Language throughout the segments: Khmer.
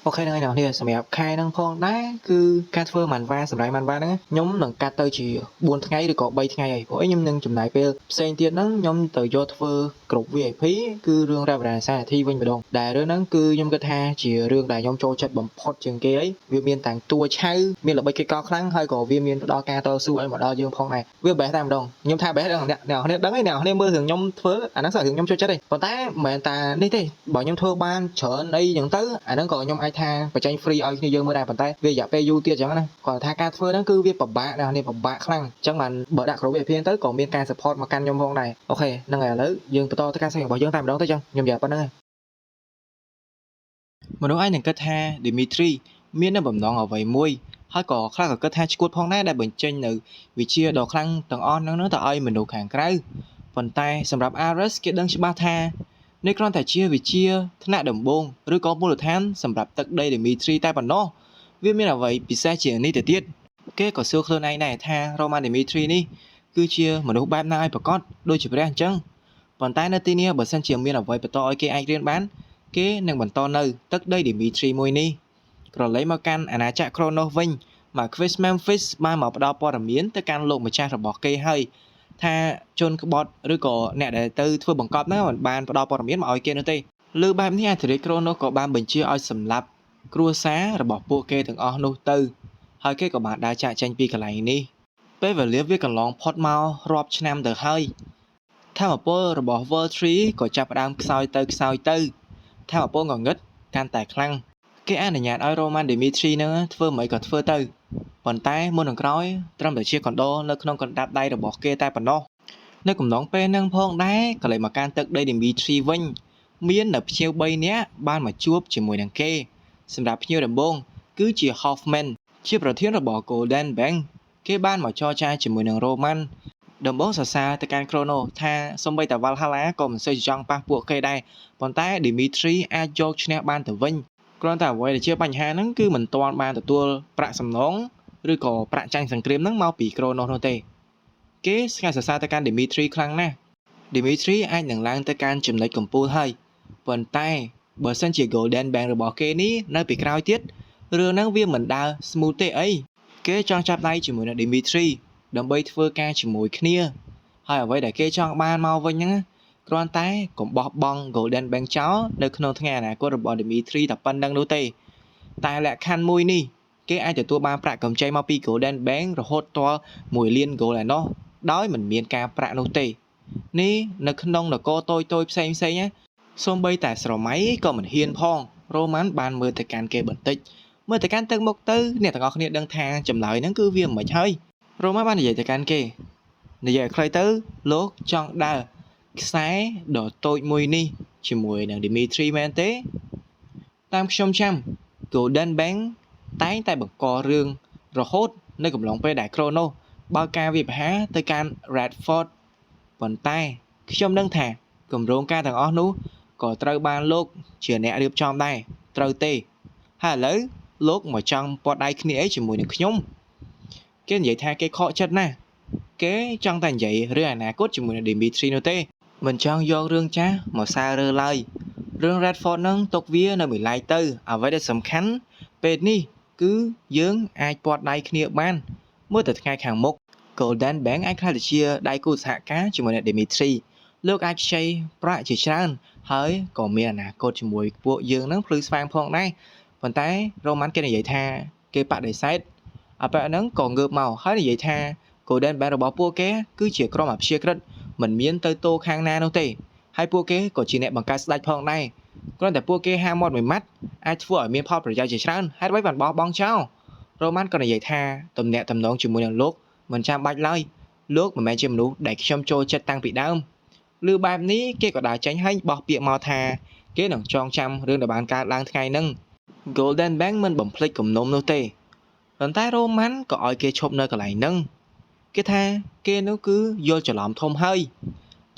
អូខេហ្នឹងហើយអ្នកនរសម្រាប់ខែហ្នឹងផងដែរគឺការធ្វើម៉ាន់វ៉ាសម្រាប់ម៉ាន់វ៉ាហ្នឹងខ្ញុំនឹងកាត់ទៅជា4ថ្ងៃឬក៏3ថ្ងៃហើយព្រោះខ្ញុំនឹងចំណាយពេលផ្សេងទៀតហ្នឹងខ្ញុំទៅយកធ្វើគ្រប់ VIP គឺរឿងរ៉ាវរ៉ាសាធីវិញម្ដងដែលរឿងហ្នឹងគឺខ្ញុំគិតថាជារឿងដែលខ្ញុំចូលចិត្តបំផុតជាងគេហើយវាមានទាំងតួឆៅមានល្បិចគេកោខ្លាំងហើយក៏វាមានផ្ដល់ការតស៊ូឲ្យមកដល់យើងផងដែរវា best តែម្ដងខ្ញុំថា best អ្នកនរដឹងហើយអ្នកនរមើលរឿងខ្ញុំធ្វើអាហ្នឹងគឺរឿងខ្ញុំចូលចិត្តទេប៉ុន្តែមិនមែនតានេះទេបើខ្ញុំធ្វើបានច្រើនអីចឹងទៅអាហ្នឹងក៏ខ្ញុំអាចថាបញ្ចេញ free ឲ្យគ្នាយើងមើលដែរប៉ុន្តែវារយៈពេលយូរទៀតចឹងណាគាត់ថាការធ្វើហ្នឹងគឺវាពិបាកណាស់នេះពិបាកខ្លាំងចឹងបានបើដាក់គ្រប់វិភាគទៅក៏មានការ support មកកាន់ខ្ញុំផងដែរអូខេហ្នឹងហើយឥឡូវយើងបន្តទៅការស្វែងរបស់យើងតែម្ដងទៅចឹងខ្ញុំនិយាយប៉ុណ្្នឹងហើយមនុស្សឯងនឹងគិតថា Dimitri មាននៅបំណងអ្វីមួយហើយក៏ខ្លះក៏គិតថាឈួតផងដែរដែលបញ្ចេញនៅវិជាដ៏ខ្លាំងទាំងអស់ហ្នឹងទៅឲ្យមនុស្សខាងក្រៅប៉ុន្តែសម្រាប់ Ares គេដឹងច្បាស់ថានេះគ្រាន់តែជាវិជាថ្នាក់ដំបូងឬក៏មូលដ្ឋានសម្រាប់ទឹកដី Dimitri តែប៉ុណ្ណោះវាមានអ្វីពិសេសជាងនេះទៅទៀតគេក៏សួរខ្លួនឯងដែរថា Roman Dimitri នេះគឺជាមនុស្សបែបណាឲ្យប្រកបដូចជាព្រះអញ្ចឹងប៉ុន្តែនៅទីនេះបើសិនជាមានអ្វីបន្តឲ្យគេអាចរៀនបានគេនឹងបន្តនៅទឹកដី Dimitri មួយនេះក្រឡេកមកកាន់អាណាចក្រ Kronos វិញ Marquis Memphis បានមកផ្ដល់ព័ត៌មានទៅកាន់លោកម្ចាស់របស់គេហើយថាជនក្បត់ឬក៏អ្នកដែលទៅធ្វើបង្កប់ហ្នឹងមិនបានផ្ដល់ព័ត៌មានមកឲ្យគេនោះទេលើបែបនេះអាធិរាជ Kronos ក៏បានបញ្ជាឲ្យសម្លាប់គ្រួសាររបស់ពួកគេទាំងអស់នោះទៅហើយគេក៏បានដើរចាកចេញពីកន្លែងនេះពេលវេលាវាកន្លងផុតមករាប់ឆ្នាំទៅហើយថាមពលរបស់ World 3ក៏ចាប់ផ្ដើមខ្សោយទៅថាមពលងងឹតកាន់តែខ្លាំងគេអនុញ្ញាតឲ្យ Roman Dimitri នឹងធ្វើមិនក៏ធ្វើទៅប៉ុន្តែមុននឹងក្រោយត្រឹមតែជាកណ្ដោនៅក្នុងកណ្ដាប់ដៃរបស់គេតែប៉ុណ្ណោះនៅកំឡុងពេលហ្នឹងផងដែរក៏លេចមកកាន់ទឹកដី Dimitri វិញមាននៅភ្ញៀវ3នាក់បានមកជួបជាមួយនឹងគេសម្រាប់ភ្ញៀវដំបូងគឺជា Hoffman ជាប្រធានរបស់ Golden Bank គេបានមកចរចាជាមួយនឹង Roman ដំបូងសរសើរទៅកាន់ Kronos ថាសូម្បីតែ Valhalla ក៏មិនសូវចង់ប៉ះពួកគេដែរប៉ុន្តែ Dimitri អាចយកឈ្នះបានទៅវិញគ្រាន់តែអ្វីដែលជាបញ្ហាហ្នឹងគឺមិនទាន់បានទទួលប្រាក់សំណងឬក៏ប្រាក់ចាញ់សង្គ្រាមហ្នឹងមកពី Kronos នោះទេគេស្ងាត់សរសើរទៅកាន់ Dimitri ខ្លាំងណាស់ Dimitri អាចនឹងឡើងទៅកាន់ចំណុចកំពូលហើយប៉ុន្តែបើសិនជា Golden Bank របស់គេនេះនៅពីក្រោយទៀតរឿងហ្នឹងវាមិនដើរ smooth ទេអីគេចង់ចាប់ដៃជាមួយនឹង Dimitri ដើម្បីធ្វើការជាមួយគ្នាហើយអ្វីដែលគេចង់បានមកវិញហ្នឹងគ្រាន់តែកុំបោះបង់ Golden Bank ចោលនៅក្នុងថ្ងៃអនាគតរបស់ Dimitri តែប៉ុណ្្នឹងនោះទេតែលក្ខខណ្ឌមួយនេះគេអាចទទួលបានប្រាក់កម្ចីមកពី Golden Bank រហូតដល់1លាន gold ឯណោះដោយមិនមានការប្រាក់នោះទេនេះនៅក្នុងនគរតូចផ្សេងសូម្បីតែស្រមៃក៏មិនហ៊ានផង Roman បានមើលទៅកាន់គេបន្តិចមើលទៅកាន់ទឹកមុខទៅអ្នកទាំងអស់គ្នាដឹងថាចម្លើយហ្នឹងគឺវាមិនខ្មិចហើយ Roman បាននិយាយទៅកាន់គេនិយាយឲ្យខ្លីទៅលោកចង់ដើរខ្សែដ៏តូចមួយនេះជាមួយនឹង Dimitri មែនទេតាមខ្ញុំចាំ Golden Bank តែងតែបង្ករឿងរហូតនៅកំឡុងពេលដែល Kronos បើកការវាយប្រហារទៅកាន់ Redford ប៉ុន្តែខ្ញុំដឹងថាគម្រោងការទាំងអស់នោះក៏ត្រូវបានលោកជាអ្នករៀបចំដែរត្រូវទេហើយឥឡូវលោកមកចង់ពាត់ដៃគ្នាអីជាមួយនឹងខ្ញុំគេនិយាយថាគេខកចិត្តណាស់គេចង់តែនិយាយរឿងអនាគតជាមួយនឹង Dimitri នោះទេមិនចង់យករឿងចាស់មកសើរើឡើយរឿង Redford ហ្នឹងទុកវានៅមួយឡែកទៅអ្វីដែលសំខាន់ពេលនេះគឺយើងអាចពាត់ដៃគ្នាបានមើលទៅថ្ងៃខាងមុខ Golden Bank អាចក្លាយទៅជាដៃគូសហការជាមួយនឹង Dimitri លោកអាចខ្ចីប្រាក់ជាច្រើនហើយក៏មានអនាគតជាមួយពួកយើងនឹងភ្លឺស្វាងផងដែរប៉ុន្តែ Roman គេនិយាយថាគេបដិសេធអាប៉ែហ្នឹងក៏ងើបមកហើយនិយាយថា Golden Bank របស់ពួកគេគឺជាក្រុមអព្យាក្រឹតមិនមានទៅតោខាងណានោះទេហើយពួកគេក៏ជាអ្នកបង្កើតស្ដេចផងដែរគ្រាន់តែពួកគេហាមាត់មួយម៉ាត់អាចធ្វើឲ្យមានផលប្រយោជន៍ជាច្រើនហើយអ្វីបានបោះបង់ចោល Roman ក៏និយាយថាទំនាក់ទំនងជាមួយនឹងលោកមិនចាំបាច់ឡើយលោកមិនមែនជាមនុស្សដែលខ្ញុំចូលចិត្តតាំងពីដើមឬបែបនេះគេក៏ដើរចេញហើយបោះពាក្យមកថាគេនឹងចងចាំរឿងដែលបានកើតឡើងថ្ងៃហ្នឹង Golden Bank មិនបំភ្លេចគំនុំនោះទេប៉ុន្តែ Roman ក៏ឲ្យគេឈប់នៅកន្លែងហ្នឹងគេថាគេនោះគឺយល់ច្រឡំធំហើយ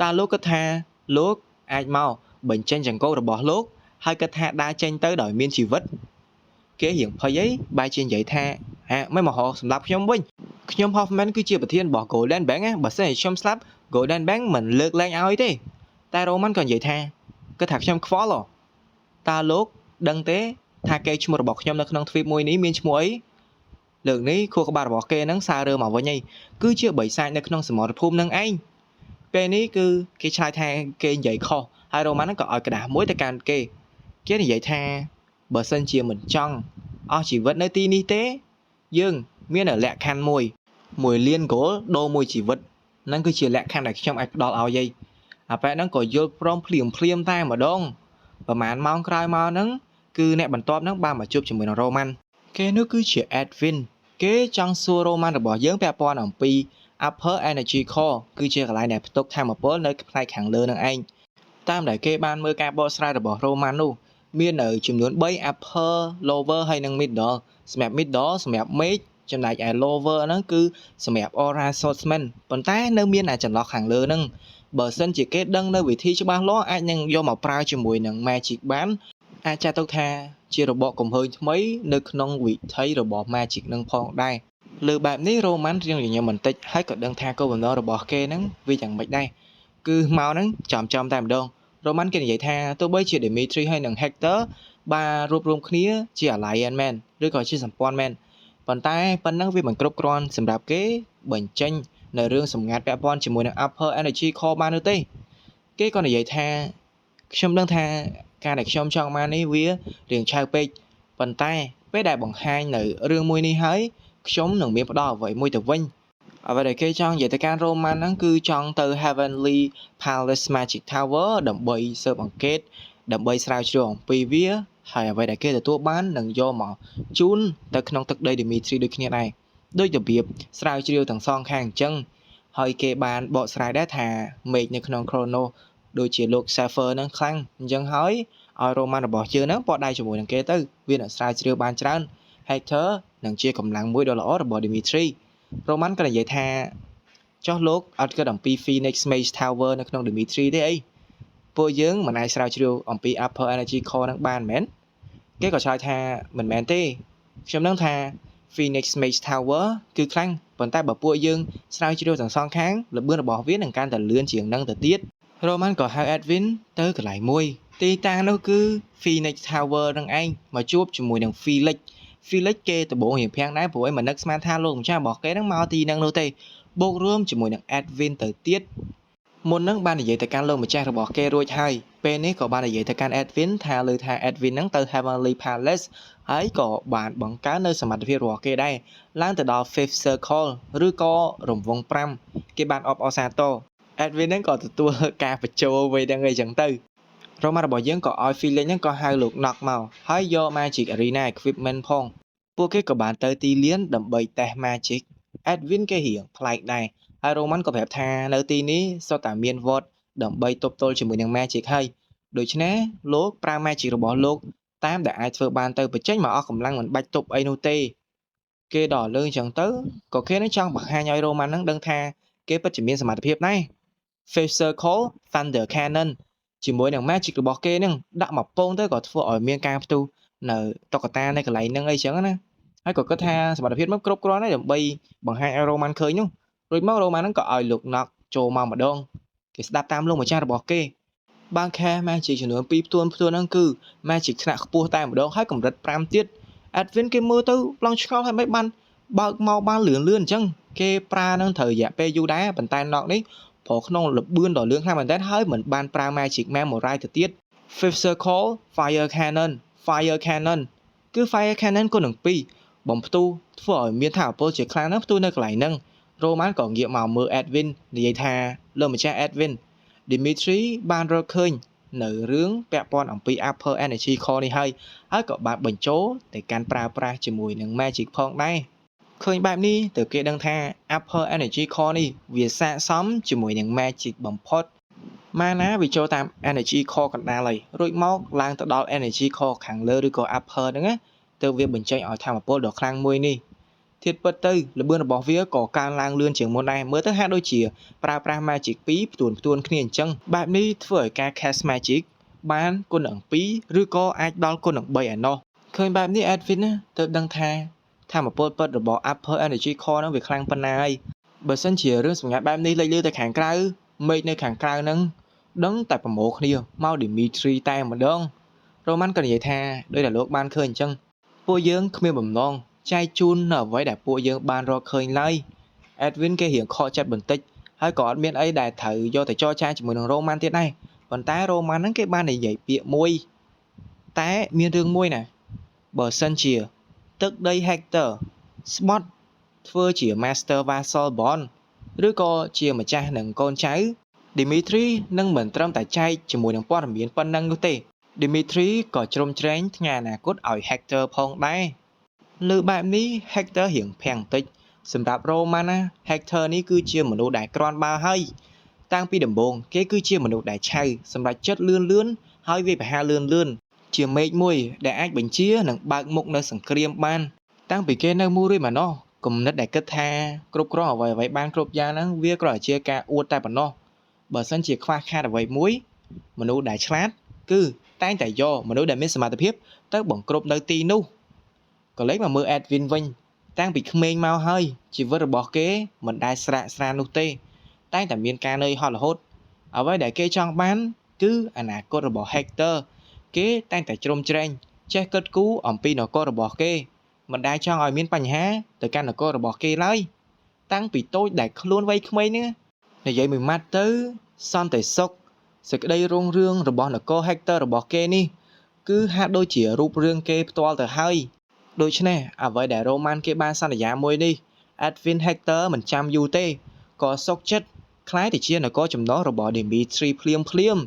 តើលោកគិតថាលោកអាចមកបញ្ចេញចង្កូតរបស់លោកហើយគិតថាដើរចេញទៅដោយមានជីវិតគេរៀងភ័យអីបែរជានិយាយថាមិនមកហៅសម្រាប់ខ្ញុំវិញខ្ញុំ Hoffman គឺជាប្រធានរបស់ Golden Bank បើសិនជាខ្ញុំស្លាប់ Golden Bank មិនលើកលែងឲ្យទេតែ Roman ក៏និយាយថាគិតថាខ្ញុំខ្វល់តើលោកដឹងទេ ថាគេឈ្មោះរបស់ខ្ញុំនៅក្នុងទ្វីបមួយនេះមានឈ្មោះអីលើកនេះខួរក្បាលរបស់គេនឹងសាររើមកវិញហើយគឺជាបិសាចនៅក្នុងសមរភូមិនឹងឯងពេលនេះគឺគេឆ្លើយថាគេនិយាយខុសហើយរ៉ូម៉ាន់ក៏ឲ្យក្តារមួយទៅកាន់គេនិយាយថាបើសិនជាមិនចង់អស់ជីវិតនៅទីនេះទេយើងមានលក្ខខណ្ឌ1លានហ្គោលដូរមួយជីវិតហ្នឹងគឺជាលក្ខខណ្ឌដែលខ្ញុំអាចផ្ដល់ឲ្យអាប៉ែហ្នឹងក៏យល់ព្រមភ្លាមតែម្ដងប្រហែលម៉ោងក្រោយមកហ្នឹងគឺអ្នកបន្ទាប់ហ្នឹងបានមកជួបជាមួយនឹងរ៉ូម៉ាន់គេនោះគឺជា Edwin គេចង់សួររ៉ូម៉ាន់របស់យើងពាក់ព័ន្ធអំពី Upper Energy Core គឺជាកន្លែងដែលផ្ទុកថាមពលនៅផ្នែកខាងលើនឹងឯងតាមដែលគេបានមើលការបកស្រាយរបស់រ៉ូម៉ាន់នោះមាននៅចំនួន3 Upper Lower ហើយនិង Middle សម្រាប់ Middle សម្រាប់ Mage ចំណែកឯ Lower ហ្នឹងគឺសម្រាប់ Aura Swordsman ប៉ុន្តែនៅមានចន្លោះខាងលើហ្នឹងបើសិនជាគេដឹងនៅវិធីច្បាស់លាស់អាចនឹងយកមកប្រើជាមួយនឹង Magic បានអាចចាត់ទុកថាជារបបកំហើញថ្មីនៅក្នុងវិថីរបស់ Magic នឹងផងដែរលើបែបនេះរ៉ូម៉ាន់រៀងញញឹមបន្តិចហើយក៏ដឹងថាគោលបំណងរបស់គេហ្នឹងវាយ៉ាងម៉េចដែរគឺមកហ្នឹងចំតែម្ដងរ៉ូម៉ាន់គេនិយាយថាទោះបីជា Dimitri ហើយនិង Hector បានរួបរวมគ្នាជា Alliance មែនឬក៏ជាសម្ព័ន្ធមែនប៉ុន្តែប៉ុណ្ណឹងវាមិនគ្រប់គ្រាន់សម្រាប់គេបញ្ចេញនៅរឿងសម្ងាត់ពាក់ព័ន្ធជាមួយនឹង Upper Energy Core បាននោះទេគេក៏និយាយថាខ្ញុំដឹងថាការដែលខ្ញុំចង់បាននេះវារៀងឆៅពេកប៉ុន្តែពេលដែលបង្ហាញនៅរឿងមួយនេះហើយខ្ញុំនឹងមានផ្ដល់អ្វីមួយទៅវិញអ្វីដែលគេចង់និយាយទៅកាន់រ៉ូម៉ាន់ហ្នឹងគឺចង់ទៅ Heavenly Palace Magic Tower ដើម្បីស៊ើបអង្កេតដើម្បីស្រាវជ្រាវអំពីវាហើយអ្វីដែលគេទទួលបាននឹងយកមកជូនទៅក្នុងទឹកដី Dimitri ដូចគ្នាដែរដោយរបៀបស្រាវជ្រាវទាំងសងខាងអញ្ចឹងហើយគេបានបកស្រាយដែរថាមេឃនៅក្នុង Chrono ដូចជាលោក Safer ហ្នឹងខ្លាំងអញ្ចឹងហើយឲ្យរ៉ូម៉ាន់របស់យើងហ្នឹងបកដៃជាមួយនឹងគេទៅវានឹងស្រាវជ្រាវបានច្រើន Hector នឹងជាកម្លាំងមួយដ៏ល្អរបស់ Dimitri រ៉ូម៉ាន់ក៏និយាយថាចុះលោកអត់គិតអំពី Phoenix Mage Tower នៅក្នុង Dimitri ទេអីពួកយើងមិនអាចស្រាវជ្រាវអំពី Upper Energy Core ហ្នឹងបានមែនគេក៏ឆ្លើយថាមិនមែនទេខ្ញុំដឹងថា Phoenix Mage Tower គឺខ្លាំងប៉ុន្តែបើពួកយើងស្រាវជ្រាវទាំងសងខាងល្បឿនរបស់វានឹងកាន់តែលឿនជាងនឹងទៅទៀតរ៉ូម៉ាន់ក៏ហៅ Edwin ទៅកន្លែងមួយទីតាំងនោះគឺ Phoenix Tower នឹងឯងមកជួបជាមួយនឹង Felix គេដំបូងរៀងភាំងដែរព្រោះឯងមិននឹកស្មានថាលោកម្ចាស់របស់គេនឹងមកទីហ្នឹងនោះទេបូករួមជាមួយនឹង Edwin ទៅទៀតមុននឹងបាននិយាយទៅកាន់លោកម្ចាស់របស់គេរួចហើយពេលនេះក៏បាននិយាយទៅកាន់ Edwin ថាលើថា Edwin ហ្នឹងទៅ Heavenly Palace ហើយក៏បានបង្កើននៅសមត្ថភាពរបស់គេដែរឡើងទៅដល់ Fifth Circle ឬក៏រង្វង់5គេបានអបអរសាទរ Edwin ហ្នឹងក៏ទទួលការបញ្ចូលអ្វីហ្នឹងអីចឹងទៅរ៉ូម៉ាន់របស់យើងក៏ឲ្យ Felix ហ្នឹងក៏ហៅលោក Knock មកហើយយក Magic Arena Equipment ផងពួកគេក៏បានទៅទីលានដើម្បីតេស្ត Magic Edwin គេរៀងប្លែកដែរហើយរ៉ូម៉ាន់ក៏ប្រាប់ថានៅទីនេះសុទ្ធតែមានវត្តដើម្បីទប់ទល់ជាមួយនឹង Magic ហើយដូច្នេះលោកប្រើ Magic របស់លោកតាមដែលអាចធ្វើបានទៅបញ្ចេញមកអស់កម្លាំងមិនបាច់ទប់អីនោះទេគេដល់លើអញ្ចឹងទៅក៏គេនឹងចង់បង្ហាញឲ្យរ៉ូម៉ាន់ហ្នឹងដឹងថាគេពិតជាមានសមត្ថភាពដែរ Fifth Circle Thunder Cannon ជាមួយនឹង Magic របស់គេនឹងដាក់មកពងទៅក៏ធ្វើឲ្យមានការផ្ទុះនៅតុក្កតានៅកន្លែងហ្នឹងអីចឹងណាហើយក៏គិតថាសមត្ថភាពមកគ្រប់គ្រាន់ហើយដើម្បីបង្ហាញឲ្យរ៉ូម៉ាន់ឃើញនោះរួចមករ៉ូម៉ាន់ហ្នឹងក៏ឲ្យលោក Knock ចូលមកម្ដងគេស្ដាប់តាមលោកម្ចាស់របស់គេបានខែ Magic ចំនួន2ផ្ទួនហ្នឹងគឺ Magic ថ្នាក់ខ្ពស់តែម្ដងហើយកម្រិត5ទៀត Edwin គេមើលទៅឡងឆ្ងល់ហើយមិនបានបើកមកបានលឿនអញ្ចឹងគេប្រើនឹងត្រូវរយៈពេលយូរដែរប៉ុន្តែ Knock នេះព្រោះក្នុងលបឿនដ៏លឿនខ្លាំងមែនទែនហើយមិនបានប្រើ Magic Memory ទៅទៀត Fifth Circle Fire Cannon គឺ Fire Cannon គុណនឹង2បំផ្ទុះធ្វើឲ្យមានថាមពលជាខ្លាំងណាស់ផ្ទុះនៅកន្លែងហ្នឹងរ៉ូម៉ាន់ក៏ងាកមកមើល Edwin និយាយថាលោកម្ចាស់ Edwin Dimitri បានរកឃើញនៅរឿងពាក់ព័ន្ធអំពី Upper Energy Core នេះហើយក៏បានបញ្ចូលទៅកាន់ប្រើប្រាស់ជាមួយនឹង Magic ផងដែរឃើញបែបនេះទើបគេដឹងថា Upper Energy Core នេះវាស័ក្តិសមជាមួយនឹង Magic បំផុតម៉ាណាវាចូលតាម Energy Core កណ្ដាលហើយរួចមកឡើងទៅដល់ Energy Core ខាងលើឬក៏ Upper ហ្នឹងណាទើបវាបញ្ចេញឲ្យថាមពលដ៏ខ្លាំងមួយនេះធៀបពិតទៅល្បឿនរបស់វាក៏កើនឡើងលឿនជាងមុនដែរមើលទៅហាក់ដូចជាប្រើប្រាស់ Magic 2ផ្ទួនគ្នាអញ្ចឹងបែបនេះធ្វើឲ្យការ Cast Magic បានគុណនឹង2ឬក៏អាចដល់គុណនឹង3ឯណោះឃើញបែបនេះ Edwin ទៅដឹងថាថាមពលពិតរបស់ Upper Energy Core ហ្នឹងវាខ្លាំងប៉ុណ្ណាហើយបើសិនជារឿងសម្ងាត់បែបនេះលេចលឺទៅខាងក្រៅមេឃនៅខាងក្រៅហ្នឹងដឹងតែប្រមូលគ្នាមក Dimitri តែម្ដង Roman ក៏និយាយថាដោយតែលោកបានឃើញអញ្ចឹងពួកយើងគ្មានបំណងចែកជូននៅអ្វីដែលពួកយើងបានរកឃើញឡើយ Edwin គេរៀងខកចិត្តបន្តិចហើយក៏អត់មានអីដែលត្រូវយកទៅចរចាជាមួយនឹង Roman ទៀតដែរប៉ុន្តែ Roman ហ្នឹងគេបាននិយាយពាក្យមួយតែមានរឿងមួយណាបើសិនជាទឹកដី Hector ស្បត់ធ្វើជា Master Vassal Bond ឬក៏ជាម្ចាស់នឹងកូនចៅ Dimitri នឹងមិនត្រឹមតែចែកជាមួយនឹងព័ត៌មានប៉ុណ្ណឹងនោះទេ Dimitri ក៏ជ្រុំជ្រែងផ្ញើអនាគតឲ្យ Hector ផងដែរលើបែបនេះ Hector រៀងភាំងតិចសម្រាប់ Roman ណា Hector នេះគឺជាមនុស្សដែលក្រាន់បើហើយតាំងពីដំបូងគេគឺជាមនុស្សដែលឆៅសម្រាប់ចិត្តលឿនហើយវាប្រហារលឿនជាមេឃមួយដែលអាចបញ្ជានិងបើកមុខនៅសង្គ្រាមបានតាំងពីគេនៅមូរីម៉ាណូសគំនិតដែលគិតថាគ្រប់គ្រងអ្វីៗបានគ្រប់យ៉ាងហ្នឹងវាគ្រាន់តែជាការអួតតែប៉ុណ្ណោះបើសិនជាខ្វះខាតអ្វីមួយមនុស្សដែលឆ្លាតគឺតែងតែយកមនុស្សដែលមានសមត្ថភាពទៅបង្ក្រប់នៅទីនោះក៏លេចមកមើល Edwin វិញតាំងពីក្មេងមកហើយជីវិតរបស់គេមិនដែលស្រាកស្រាននោះទេតែងតែមានការនឿយហត់រហូតអ្វីដែលគេចង់បានគឺអនាគតរបស់ Hector គេតែងតែជ្រុំជ្រែងចេះគិតគូរអំពីនគររបស់គេមិនដែលចង់ឲ្យមានបញ្ហាទៅកាន់នគររបស់គេឡើយតាំងពីតូចដែលខ្លួនវ័យក្មេងនេះនិយាយមួយម៉ាត់ទៅសន្តិសុខសេចក្តីរុងរឿងរបស់នគរ Hector របស់គេនេះគឺហាក់ដូចជារូបរឿងគេផ្ទាល់ទៅហើយដូច្នេះអ្វីដែល Roman គេបានសន្យាមួយនេះ Edwin Hector មិនចាំយូរទេក៏សុខចិត្តខ្លាយទៅជានគរចំណុះរបស់ Dimitri ភ្លាម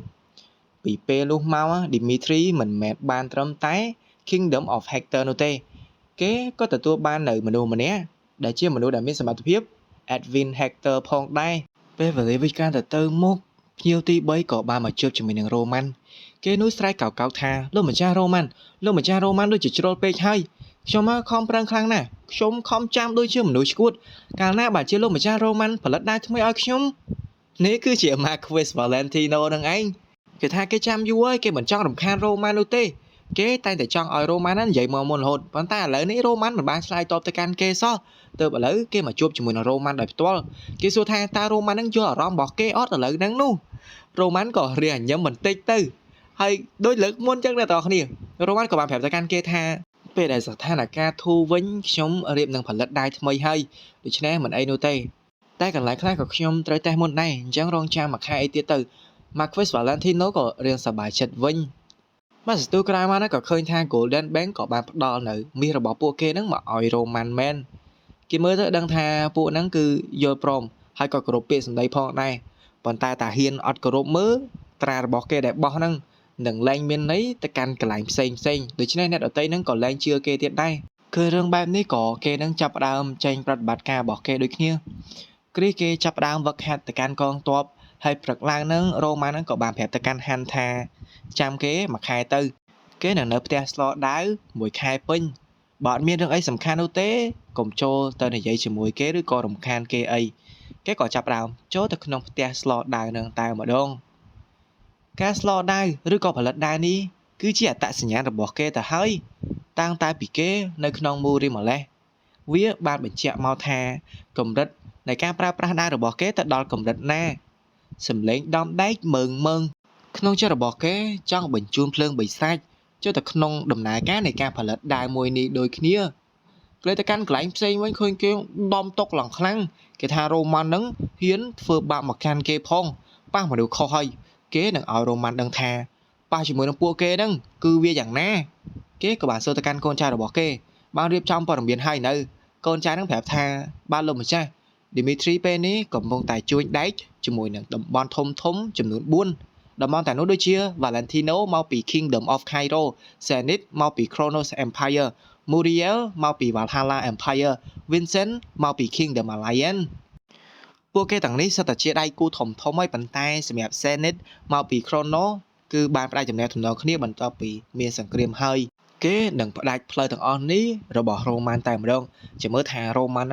ពីពេលនោះមក Dimitri មិនមែនបានត្រឹមតែ Kingdom of Hector នោះទេគេក៏ទទួលបាននៅមនុស្សម្នាក់ដែលជាមនុស្សដែលមានសមត្ថភាព Edwin Hector ផងដែរពេលវេលាវិការទៅមុខភ្ញៀវទី3ក៏បានមកជួបជាមួយនឹង Roman គេនោះស្រែកកោកថាលោកម្ចាស់ Roman ដូចជាជ្រុលពេកហើយខ្ញុំមកខំប្រឹងខ្លាំងណាស់ខ្ញុំខំចាំដូចជាមនុស្សឈួតកាលណាបើជាលោកម្ចាស់ Roman ផលិតដាវថ្មីឲ្យខ្ញុំនេះគឺជា Marquis Valentino នឹងឯងគេថាគេចាំយូរហើយគេមិនចង់រំខាន Roman នោះទេគេតែងតែចង់ឲ្យ Roman និយាយមកមុនរហូតប៉ុន្តែឥឡូវនេះ Roman មិនបានឆ្លើយតបទៅកាន់គេសោះទើបឥឡូវគេមកជួបជាមួយនឹង Roman ដោយផ្ទាល់គេសួរថាតើ Roman នឹងយល់អារម្មណ៍របស់គេអត់ឥឡូវហ្នឹងនោះ Roman ក៏រៀងញញឹមបន្តិចទៅហើយដូចលើកមុនចឹងអ្នកនរគ្នា Roman ក៏បានប្រាប់ទៅកាន់គេថាពេលដែលស្ថានភាពធូរវិញខ្ញុំរៀបនឹងផលិតដាវថ្មីហើយដូច្នេះមិនអីនោះទេតែកន្លែងខ្លះក៏ខ្ញុំត្រូវតេស្តមុនដែរអញ្ចឹងរងចាំមួយខែអីទៀតទៅ Marquis Valentino ក៏រៀងសប្បាយចិត្តវិញមកសទូក្រោយមកហ្នឹងក៏ឃើញថា Golden Bank ក៏បានផ្ដល់នៅមាសរបស់ពួកគេហ្នឹងមកឲ្យ Roman មែនគេមើលទៅដឹងថាពួកហ្នឹងគឺយល់ព្រមហើយក៏គោរពពាក្យសម្ដីផងដែរប៉ុន្តែតាហ៊ានអត់គោរពមើលត្រារបស់គេដែលបោះហ្នឹងនឹងលែងមានន័យទៅកាន់កន្លែងផ្សេងដូច្នេះអ្នកដទៃហ្នឹងក៏លែងជឿគេទៀតដែរគឺរឿងបែបនេះក៏គេនឹងចាប់ផ្ដើមចេញប្រតិបត្តិការរបស់គេដូចគ្នាគ្រីសគេចាប់ផ្ដើមវឹកហាត់ទៅកាន់កងទ័ពហើយព្រឹកឡើងហ្នឹងរ៉ូម៉ាហ្នឹងក៏បានប្រាប់ទៅកាន់ហាន់ថាចាំគេមួយខែទៅគេនឹងនៅផ្ទះស្លដាវមួយខែពេញបើអត់មានរឿងអីសំខាន់នោះទេកុំចូលទៅនិយាយជាមួយគេឬក៏រំខានគេអីគេក៏ចាប់ផ្ដើមចូលទៅក្នុងផ្ទះស្លដាវនឹងតែម្ដងការស្លដាវឬក៏ផលិតដាវនេះគឺជាអត្តសញ្ញាណរបស់គេទៅហើយតាំងតែពីគេនៅក្នុងមូរីម្លេះវាបានបញ្ជាក់មកថាកម្រិតនៃការប្រើប្រាស់ដាវរបស់គេទៅដល់កម្រិតណាសំឡេងដំដែកមើងក្នុងចិត្តរបស់គេចង់បញ្ជូនភ្លើងបិសាចចូលទៅក្នុងដំណើរការនៃការផលិតដាវមួយនេះដូចគ្នាផ្លេទៅកាន់កន្លែងផ្សេងវិញឃើញគេដំតុកឡើងខ្លាំងគេថារ៉ូម៉ាន់នឹងហ៊ានធ្វើបាបមកកាន់គេផងប៉ះមនុស្សខុសហើយគេនឹងឲ្យរ៉ូម៉ាន់ដឹងថាប៉ះជាមួយនឹងពួកគេហ្នឹងគឺវាយ៉ាងណាគេក៏បានសួរទៅកាន់កូនចៅរបស់គេបានរៀបចំព័ត៌មានឲ្យនៅកូនចៅនឹងប្រាប់ថាបានលោកម្ចាស់ Dimitri ពេលនេះកំពុងតែជួញដែកជាមួយនឹងតំបន់ធំចំនួន4តំបន់តែនោះដូចជា Valentino មកពី Kingdom of Cairo Zenith មកពី Kronos Empire Muriel មកពី Valhalla Empire Vincent មកពី Kingdom Alliance ពួកគេទាំងនេះសុទ្ធតែជាដៃគូធំហើយប៉ុន្តែសម្រាប់ Zenith មកពី Kronos គឺបានផ្ដាច់ទំនាក់ទំនងគ្នាបន្ទាប់ពីមានសង្គ្រាមហើយគេនឹងផ្ដាច់ផ្លូវទាំងអស់នេះរបស់ Roman តែម្ដងជាមើលថា Roman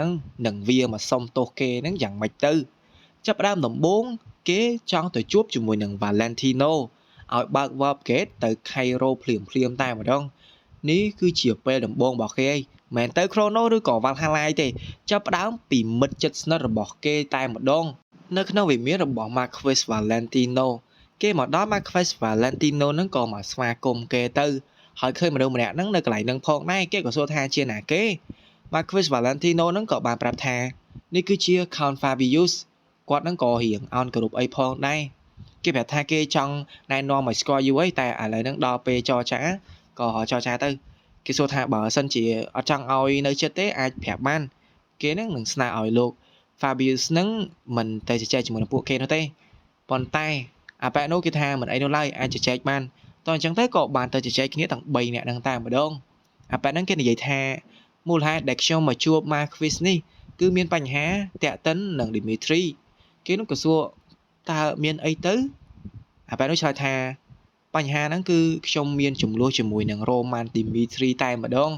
នឹងវាមកសុំទោសគេនឹងយ៉ាងម៉េចទៅចាប់ផ្ដើមដំបូងគេចង់ទៅជួបជាមួយនឹង Valentino ឲ្យបើក Warp Gate ទៅ Cairo ភ្លាមតែម្ដងនេះគឺជាពេលដំបូងរបស់គេមិនទៅ Kronos ឬក៏ Valhalla ទេចាប់ផ្ដើមពីមិត្តជិតស្និទ្ធរបស់គេតែម្ដងនៅក្នុងវិមានរបស់ Marquis Valentino គេមកដល់ Marquez Valentino ហ្នឹងក៏មកស្វាគមន៍គេទៅហើយឃើញមនុស្សម្នាក់ហ្នឹងនៅកន្លែងហ្នឹងផងដែរគេក៏សួរថាជាណាគេ Marquez Valentino ហ្នឹងក៏បានប្រាប់ថានេះគឺជា Count Fabius គាត់ហ្នឹងក៏រៀងអោនគោរពអីផងដែរគេប្រាប់ថាគេចង់ណែនាំឲ្យស្គាល់យូរអីតែឥឡូវហ្នឹងដល់ពេលចរចាក៏ចរចាទៅគេសួរថាបើសិនជាអត់ចង់ឲ្យនៅចិត្តទេអាចប្រាប់បានគេហ្នឹងនឹងស្នើឲ្យលោក Fabius ហ្នឹងមិនទៅជជែកជាមួយនឹងពួកគេនោះទេប៉ុន្តែអាប៉ែនោះគេថាមិនអីនោះឡើយអាចជជែកបានតោះអញ្ចឹងទៅក៏បានទៅជជែកគ្នាទាំង3នាក់ហ្នឹងតែម្ដងអាប៉ែហ្នឹងគេនិយាយថាមូលហេតុដែលខ្ញុំមកជួប Marquez នេះគឺមានបញ្ហាតាក់ទិននឹង Dimitri គេនោះក៏សួរតើមានអីទៅអាប៉ែនោះឆ្លើយថាបញ្ហាហ្នឹងគឺខ្ញុំមានចំនួនជាមួយនឹង Roman Dimitri តែម្ដង